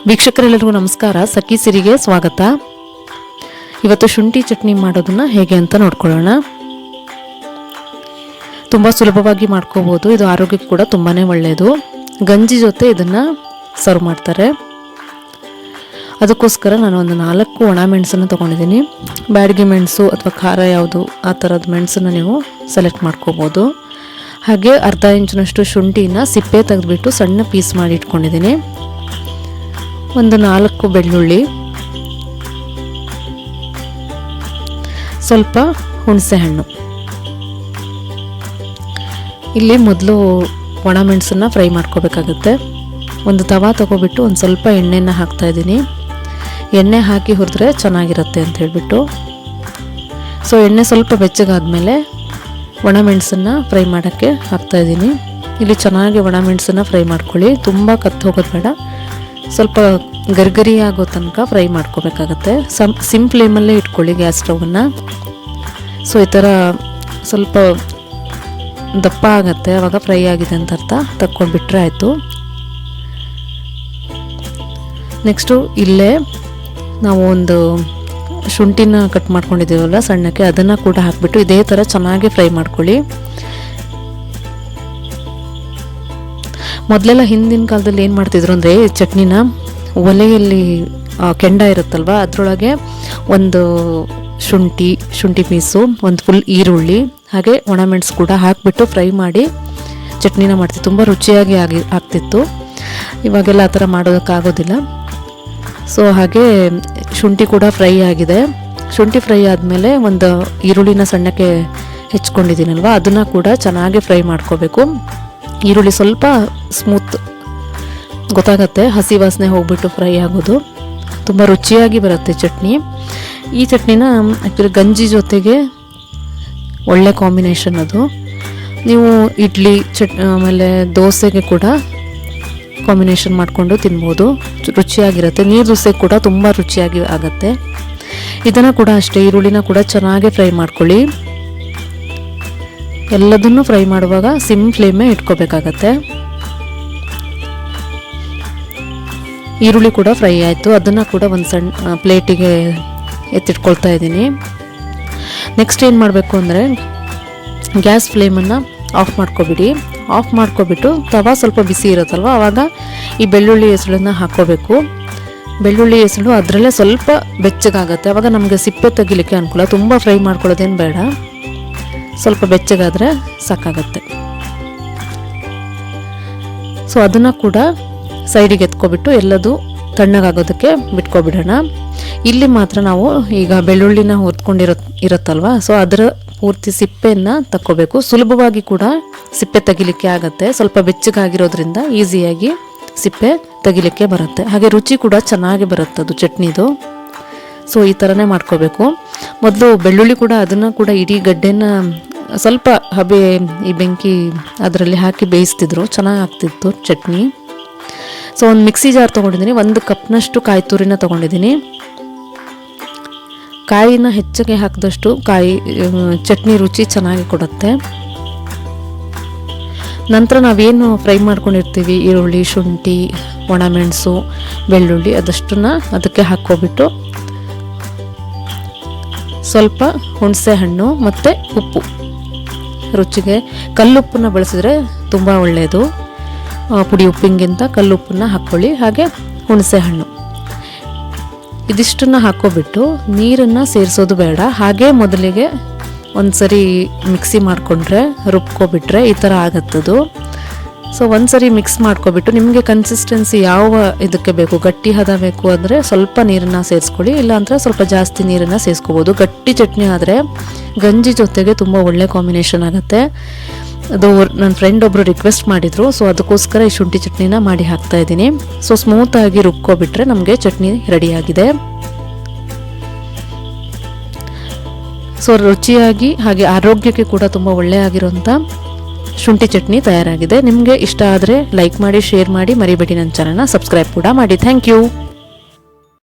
ವೀಕ್ಷಕರೆಲ್ಲರಿಗೂ ನಮಸ್ಕಾರ. ಸಖಿ ಸಿರಿಗೆ ಸ್ವಾಗತ. ಇವತ್ತು ಶುಂಠಿ ಚಟ್ನಿ ಮಾಡೋದನ್ನ ಹೇಗೆ ಅಂತ ನೋಡ್ಕೊಳ್ಳೋಣ. ತುಂಬ ಸುಲಭವಾಗಿ ಮಾಡ್ಕೋಬೋದು. ಇದು ಆರೋಗ್ಯಕ್ಕೆ ಕೂಡ ತುಂಬಾ ಒಳ್ಳೆಯದು. ಗಂಜಿ ಜೊತೆ ಇದನ್ನು ಸರ್ವ್ ಮಾಡ್ತಾರೆ. ಅದಕ್ಕೋಸ್ಕರ ನಾನು ಒಂದು 4 ಒಣ ಮೆಣಸನ್ನು ತೊಗೊಂಡಿದ್ದೀನಿ. ಬ್ಯಾಡಗಿ ಮೆಣಸು ಅಥವಾ ಖಾರ ಯಾವುದು ಆ ಥರದ ಮೆಣಸನ್ನು ನೀವು ಸೆಲೆಕ್ಟ್ ಮಾಡ್ಕೋಬೋದು. ಹಾಗೆ ಅರ್ಧ ಇಂಚಿನಷ್ಟು ಶುಂಠಿನ ಸಿಪ್ಪೆ ತೆಗೆದುಬಿಟ್ಟು ಸಣ್ಣ ಪೀಸ್ ಮಾಡಿ ಇಟ್ಕೊಂಡಿದ್ದೀನಿ. ಒಂದು 4 ಬೆಳ್ಳುಳ್ಳಿ, ಸ್ವಲ್ಪ ಹುಣಸೆ ಹಣ್ಣು. ಇಲ್ಲಿ ಮೊದಲು ಒಣ ಮೆಣಸನ್ನು ಫ್ರೈ ಮಾಡ್ಕೋಬೇಕಾಗುತ್ತೆ. ಒಂದು ತವಾ ತಗೋಬಿಟ್ಟು ಒಂದು ಸ್ವಲ್ಪ ಎಣ್ಣೆನ ಹಾಕ್ತಾಯಿದ್ದೀನಿ. ಎಣ್ಣೆ ಹಾಕಿ ಹುರಿದ್ರೆ ಚೆನ್ನಾಗಿರುತ್ತೆ ಅಂತ ಹೇಳ್ಬಿಟ್ಟು. ಸೊ ಎಣ್ಣೆ ಸ್ವಲ್ಪ ಬೆಚ್ಚಗಾದ್ಮೇಲೆ ಒಣ ಮೆಣಸನ್ನು ಫ್ರೈ ಮಾಡೋಕ್ಕೆ ಹಾಕ್ತಾಯಿದ್ದೀನಿ. ಇಲ್ಲಿ ಚೆನ್ನಾಗಿ ಒಣ ಮೆಣಸನ್ನು ಫ್ರೈ ಮಾಡ್ಕೊಳ್ಳಿ. ತುಂಬ ಕತ್ತು ಹೋಗೋದು ಬೇಡ, ಸ್ವಲ್ಪ ಗರ್ಗರಿ ಆಗೋ ತನಕ ಫ್ರೈ ಮಾಡ್ಕೋಬೇಕಾಗತ್ತೆ. ಸಿಮ್ ಫ್ಲೇಮಲ್ಲೇ ಇಟ್ಕೊಳ್ಳಿ ಗ್ಯಾಸ್ ಸ್ಟವನ್ನು. ಸೊ ಈ ಥರ ಸ್ವಲ್ಪ ದಪ್ಪ ಆಗುತ್ತೆ, ಆವಾಗ ಫ್ರೈ ಆಗಿದೆ ಅಂತ ಅರ್ಥ. ತಕ್ಕೊಂಡ್ಬಿಟ್ರೆ ಆಯಿತು. ನೆಕ್ಸ್ಟು ಇಲ್ಲೇ ನಾವು ಒಂದು ಶುಂಠಿನ ಕಟ್ ಮಾಡ್ಕೊಂಡಿದ್ದೀವಲ್ಲ ಸಣ್ಣಕ್ಕೆ, ಅದನ್ನು ಕೂಡ ಹಾಕಿಬಿಟ್ಟು ಇದೇ ಥರ ಚೆನ್ನಾಗಿ ಫ್ರೈ ಮಾಡ್ಕೊಳ್ಳಿ. ಮೊದಲೆಲ್ಲ ಹಿಂದಿನ ಕಾಲದಲ್ಲಿ ಏನು ಮಾಡ್ತಿದ್ರು ಅಂದರೆ ಚಟ್ನಿನ ಒಲೆಯಲ್ಲಿ ಕೆಂಡ ಇರುತ್ತಲ್ವ, ಅದರೊಳಗೆ ಒಂದು ಶುಂಠಿ ಪೀಸು, ಒಂದು ಫುಲ್ ಈರುಳ್ಳಿ, ಹಾಗೆ ಒಣಮೆಣಸು ಕೂಡ ಹಾಕಿಬಿಟ್ಟು ಫ್ರೈ ಮಾಡಿ ಚಟ್ನಿನ ಮಾಡ್ತಿತ್ತು. ತುಂಬ ರುಚಿಯಾಗಿ ಆಗ್ತಿತ್ತು. ಇವಾಗೆಲ್ಲ ಆ ಥರ ಮಾಡೋದಕ್ಕಾಗೋದಿಲ್ಲ. ಸೊ ಹಾಗೆ ಶುಂಠಿ ಕೂಡ ಫ್ರೈ ಆಗಿದೆ. ಶುಂಠಿ ಫ್ರೈ ಆದಮೇಲೆ ಒಂದು ಈರುಳ್ಳಿನ ಸಣ್ಣಕ್ಕೆ ಹೆಚ್ಕೊಂಡಿದ್ದೀನಲ್ವ, ಅದನ್ನು ಕೂಡ ಚೆನ್ನಾಗಿ ಫ್ರೈ ಮಾಡ್ಕೋಬೇಕು. ಈರುಳ್ಳಿ ಸ್ವಲ್ಪ ಸ್ಮೂತ್ ಗೊತ್ತಾಗತ್ತೆ, ಹಸಿ ವಾಸನೆ ಹೋಗ್ಬಿಟ್ಟು ಫ್ರೈ ಆಗೋದು. ತುಂಬ ರುಚಿಯಾಗಿ ಬರುತ್ತೆ ಚಟ್ನಿ. ಈ ಚಟ್ನಿನ ಆ್ಯಕ್ಚುಲಿ ಗಂಜಿ ಜೊತೆಗೆ ಒಳ್ಳೆ ಕಾಂಬಿನೇಷನ್ ಅದು. ನೀವು ಇಡ್ಲಿ ಆಮೇಲೆ ದೋಸೆಗೆ ಕೂಡ ಕಾಂಬಿನೇಷನ್ ಮಾಡಿಕೊಂಡು ತಿನ್ಬೋದು, ರುಚಿಯಾಗಿರುತ್ತೆ. ನೀರು ದೋಸೆ ಕೂಡ ತುಂಬ ರುಚಿಯಾಗಿ ಆಗುತ್ತೆ. ಇದನ್ನು ಕೂಡ ಅಷ್ಟೇ, ಈರುಳ್ಳಿನ ಕೂಡ ಚೆನ್ನಾಗಿ ಫ್ರೈ ಮಾಡ್ಕೊಳ್ಳಿ. ಎಲ್ಲದನ್ನು ಫ್ರೈ ಮಾಡುವಾಗ ಸಿಮ್ ಫ್ಲೇಮೇ ಇಟ್ಕೋಬೇಕಾಗತ್ತೆ. ಈರುಳ್ಳಿ ಕೂಡ ಫ್ರೈ ಆಯಿತು. ಅದನ್ನು ಕೂಡ ಒಂದು ಸಣ್ಣ ಪ್ಲೇಟಿಗೆ ಎತ್ತಿಟ್ಕೊಳ್ತಾ ಇದ್ದೀನಿ. ನೆಕ್ಸ್ಟ್ ಏನು ಮಾಡಬೇಕು ಅಂದರೆ ಗ್ಯಾಸ್ ಫ್ಲೇಮನ್ನು ಆಫ್ ಮಾಡ್ಕೊಬಿಡಿ. ಆಫ್ ಮಾಡ್ಕೊಬಿಟ್ಟು ತವಾ ಸ್ವಲ್ಪ ಬಿಸಿ ಇರುತ್ತಲ್ವ, ಆವಾಗ ಈ ಬೆಳ್ಳುಳ್ಳಿ ಹೆಸಳನ್ನು ಹಾಕ್ಕೋಬೇಕು. ಬೆಳ್ಳುಳ್ಳಿ ಹೆಸಳು ಅದರಲ್ಲೇ ಸ್ವಲ್ಪ ಬೆಚ್ಚಗಾಗತ್ತೆ, ಆವಾಗ ನಮಗೆ ಸಿಪ್ಪೆ ತೆಗಿಲಿಕ್ಕೆ ಅನುಕೂಲ. ತುಂಬ ಫ್ರೈ ಮಾಡ್ಕೊಳ್ಳೋದೇನು ಬೇಡ, ಸ್ವಲ್ಪ ಬೆಚ್ಚಗಾದರೆ ಸಾಕಾಗತ್ತೆ. ಸೊ ಅದನ್ನು ಕೂಡ ಸೈಡಿಗೆ ಎತ್ಕೊಬಿಟ್ಟು ಎಲ್ಲದು ತಣ್ಣಗಾಗೋದಕ್ಕೆ ಬಿಟ್ಕೊಬಿಡೋಣ. ಇಲ್ಲಿ ಮಾತ್ರ ನಾವು ಈಗ ಬೆಳ್ಳುಳ್ಳಿನ ಇರುತ್ತಲ್ವ, ಸೊ ಅದರ ಪೂರ್ತಿ ಸಿಪ್ಪೆಯನ್ನು ತಕ್ಕೋಬೇಕು. ಸುಲಭವಾಗಿ ಕೂಡ ಸಿಪ್ಪೆ ತೆಗಿಲಿಕ್ಕೆ ಆಗುತ್ತೆ. ಸ್ವಲ್ಪ ಬೆಚ್ಚಗಾಗಿರೋದ್ರಿಂದ ಈಸಿಯಾಗಿ ಸಿಪ್ಪೆ ತೆಗಿಲಿಕ್ಕೆ ಬರುತ್ತೆ. ಹಾಗೆ ರುಚಿ ಕೂಡ ಚೆನ್ನಾಗಿ ಬರುತ್ತೆ ಅದು ಚಟ್ನಿದು. ಸೊ ಈ ಥರನೇ ಮಾಡ್ಕೋಬೇಕು. ಮೊದಲು ಬೆಳ್ಳುಳ್ಳಿ ಕೂಡ ಅದನ್ನು ಕೂಡ ಇಡೀ ಗಡ್ಡೆನ ಸ್ವಲ್ಪ ಈ ಬೆಂಕಿ ಅದರಲ್ಲಿ ಹಾಕಿ ಬೇಯಿಸ್ತಿದ್ರು, ಚೆನ್ನಾಗಿ ಆಗ್ತಿತ್ತು ಚಟ್ನಿ. ಸೊ ಒಂದು ಮಿಕ್ಸಿ ಜಾರ್ ತೊಗೊಂಡಿದ್ದೀನಿ. 1 ಕಪ್ನಷ್ಟು ಕಾಯಿ ತುರಿನ ತೊಗೊಂಡಿದ್ದೀನಿ. ಕಾಯಿನ ಹೆಚ್ಚಿಗೆ ಹಾಕಿದಷ್ಟು ಚಟ್ನಿ ರುಚಿ ಚೆನ್ನಾಗಿ ಕೊಡುತ್ತೆ. ನಂತರ ನಾವೇನು ಫ್ರೈ ಮಾಡ್ಕೊಂಡಿರ್ತೀವಿ, ಈರುಳ್ಳಿ, ಶುಂಠಿ, ಒಣಮೆಣಸು, ಬೆಳ್ಳುಳ್ಳಿ, ಅದಷ್ಟನ್ನು ಅದಕ್ಕೆ ಹಾಕ್ಕೊಬಿಟ್ಟು ಸ್ವಲ್ಪ ಹುಣಸೆ ಹಣ್ಣು ಮತ್ತು ಉಪ್ಪು, ರುಚಿಗೆ ಕಲ್ಲುಪ್ಪನ್ನು ಬಳಸಿದ್ರೆ ತುಂಬ ಒಳ್ಳೆಯದು. ಪುಡಿ ಉಪ್ಪಿಗಿಂತ ಕಲ್ಲುಪ್ಪನ್ನು ಹಾಕ್ಕೊಳ್ಳಿ. ಹಾಗೆ ಹುಣಸೆ ಹಣ್ಣು, ಇದಿಷ್ಟನ್ನು ಹಾಕ್ಕೊಬಿಟ್ಟು ನೀರನ್ನು ಸೇರಿಸೋದು ಬೇಡ. ಹಾಗೆ ಮೊದಲಿಗೆ ಒಂದು ಸರಿ ಮಿಕ್ಸಿ ಮಾಡಿಕೊಂಡ್ರೆ, ರುಬ್ಕೊಬಿಟ್ರೆ ಈ ಥರ ಆಗುತ್ತದು. ಸೊ ಒಂದು ಸರಿ ಮಿಕ್ಸ್ ಮಾಡ್ಕೊಬಿಟ್ಟು ನಿಮಗೆ ಕನ್ಸಿಸ್ಟೆನ್ಸಿ ಯಾವ ಇದಕ್ಕೆ ಬೇಕು, ಗಟ್ಟಿ ಹದ ಬೇಕು ಅಂದರೆ ಸ್ವಲ್ಪ ನೀರನ್ನು ಸೇರಿಸ್ಕೊಳ್ಳಿ, ಇಲ್ಲಾಂದರೆ ಸ್ವಲ್ಪ ಜಾಸ್ತಿ ನೀರನ್ನು ಸೇರಿಸ್ಕೋಬೋದು. ಗಟ್ಟಿ ಚಟ್ನಿ ಆದರೆ ಗಂಜಿ ಜೊತೆಗೆ ತುಂಬ ಒಳ್ಳೆ ಕಾಂಬಿನೇಷನ್ ಆಗುತ್ತೆ. ಅದು ನನ್ನ ಫ್ರೆಂಡ್ ಒಬ್ಬರು ರಿಕ್ವೆಸ್ಟ್ ಮಾಡಿದರು. ಸೊ ಅದಕ್ಕೋಸ್ಕರ ಈ ಶುಂಠಿ ಚಟ್ನಿನ ಮಾಡಿ ಹಾಕ್ತಾಯಿದ್ದೀನಿ. ಸೊ ಸ್ಮೂತಾಗಿ ರುಬ್ಕೊಬಿಟ್ರೆ ನಮಗೆ ಚಟ್ನಿ ರೆಡಿಯಾಗಿದೆ. ಸೊ ರುಚಿಯಾಗಿ ಹಾಗೆ ಆರೋಗ್ಯಕ್ಕೆ ಕೂಡ ತುಂಬ ಒಳ್ಳೆಯಾಗಿರೋಂಥ ಶುಂಠಿ ಚಟ್ನಿ ತಯಾರಾಗಿದೆ. ನಿಮಗೆ ಇಷ್ಟ ಆದರೆ ಲೈಕ್ ಮಾಡಿ, ಶೇರ್ ಮಾಡಿ, ಮರಿಬೇಡಿ ನನ್ನ ಚಾನಲ್ನ ಸಬ್ಸ್ಕ್ರೈಬ್ ಕೂಡ ಮಾಡಿ. Thank you.